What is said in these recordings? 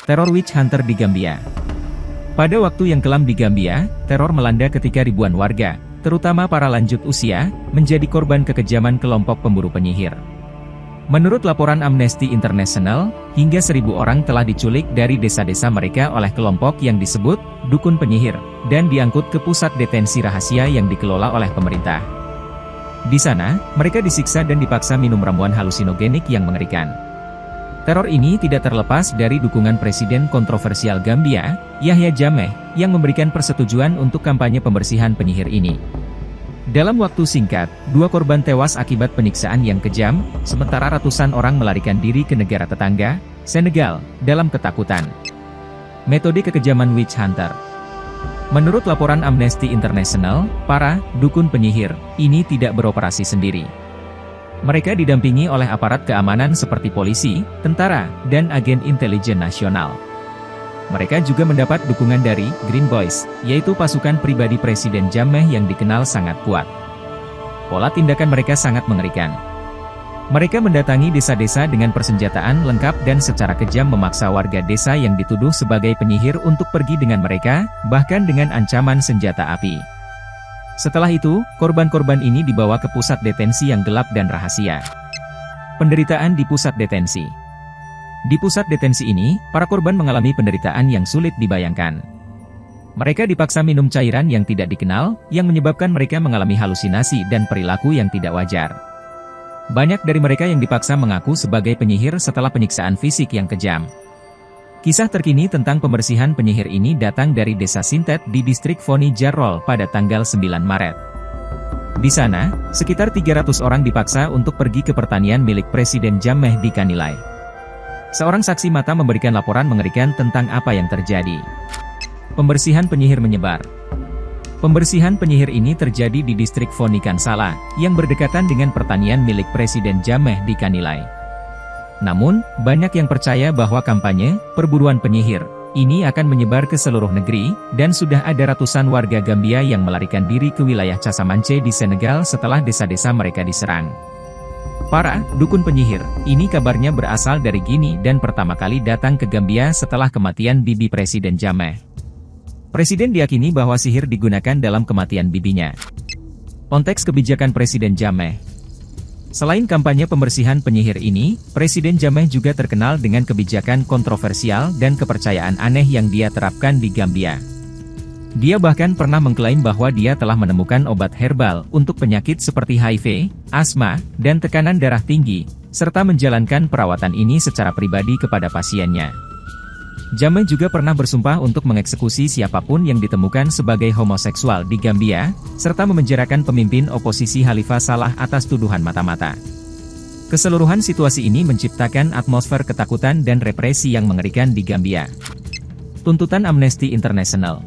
Teror witch hunter di Gambia. Pada waktu yang kelam di Gambia, teror melanda ketika ribuan warga, terutama para lanjut usia, menjadi korban kekejaman kelompok pemburu penyihir. Menurut laporan Amnesty International, hingga 1.000 orang telah diculik dari desa-desa mereka oleh kelompok yang disebut dukun penyihir, dan diangkut ke pusat detensi rahasia yang dikelola oleh pemerintah. Di sana, mereka disiksa dan dipaksa minum ramuan halusinogenik yang mengerikan. Teror ini tidak terlepas dari dukungan Presiden kontroversial Gambia, Yahya Jammeh, yang memberikan persetujuan untuk kampanye pembersihan penyihir ini. Dalam waktu singkat, 2 korban tewas akibat penyiksaan yang kejam, sementara ratusan orang melarikan diri ke negara tetangga, Senegal, dalam ketakutan. Metode kekejaman witch hunter. Menurut laporan Amnesty International, para dukun penyihir ini tidak beroperasi sendiri. Mereka didampingi oleh aparat keamanan seperti polisi, tentara, dan agen intelijen nasional. Mereka juga mendapat dukungan dari Green Boys, yaitu pasukan pribadi Presiden Jammeh yang dikenal sangat kuat. Pola tindakan mereka sangat mengerikan. Mereka mendatangi desa-desa dengan persenjataan lengkap dan secara kejam memaksa warga desa yang dituduh sebagai penyihir untuk pergi dengan mereka, bahkan dengan ancaman senjata api. Setelah itu, korban-korban ini dibawa ke pusat detensi yang gelap dan rahasia. Penderitaan di pusat detensi. Di pusat detensi ini, para korban mengalami penderitaan yang sulit dibayangkan. Mereka dipaksa minum cairan yang tidak dikenal, yang menyebabkan mereka mengalami halusinasi dan perilaku yang tidak wajar. Banyak dari mereka yang dipaksa mengaku sebagai penyihir setelah penyiksaan fisik yang kejam. Kisah terkini tentang pembersihan penyihir ini datang dari desa Sintet di distrik Foni Jarrol pada tanggal 9 Maret. Di sana, sekitar 300 orang dipaksa untuk pergi ke pertanian milik Presiden Jammeh di Kanilai. Seorang saksi mata memberikan laporan mengerikan tentang apa yang terjadi. Pembersihan penyihir menyebar. Pembersihan penyihir ini terjadi di distrik Foni Kansala, yang berdekatan dengan pertanian milik Presiden Jammeh di Kanilai. Namun, banyak yang percaya bahwa kampanye perburuan penyihir ini akan menyebar ke seluruh negeri, dan sudah ada ratusan warga Gambia yang melarikan diri ke wilayah Casamance di Senegal setelah desa-desa mereka diserang. Para dukun penyihir ini kabarnya berasal dari Guinea dan pertama kali datang ke Gambia setelah kematian bibi Presiden Jammeh. Presiden diyakini bahwa sihir digunakan dalam kematian bibinya. Konteks kebijakan Presiden Jammeh. Selain kampanye pembersihan penyihir ini, Presiden Jammeh juga terkenal dengan kebijakan kontroversial dan kepercayaan aneh yang dia terapkan di Gambia. Dia bahkan pernah mengklaim bahwa dia telah menemukan obat herbal untuk penyakit seperti HIV, asma, dan tekanan darah tinggi, serta menjalankan perawatan ini secara pribadi kepada pasiennya. Jammeh juga pernah bersumpah untuk mengeksekusi siapapun yang ditemukan sebagai homoseksual di Gambia, serta memenjarakan pemimpin oposisi Khalifah Salah atas tuduhan mata-mata. Keseluruhan situasi ini menciptakan atmosfer ketakutan dan represi yang mengerikan di Gambia. Tuntutan Amnesty International.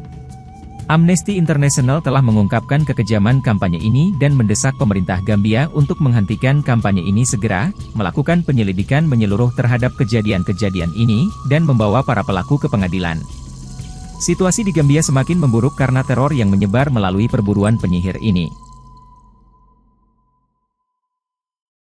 Amnesty International telah mengungkapkan kekejaman kampanye ini dan mendesak pemerintah Gambia untuk menghentikan kampanye ini segera, melakukan penyelidikan menyeluruh terhadap kejadian-kejadian ini, dan membawa para pelaku ke pengadilan. Situasi di Gambia semakin memburuk karena teror yang menyebar melalui perburuan penyihir ini.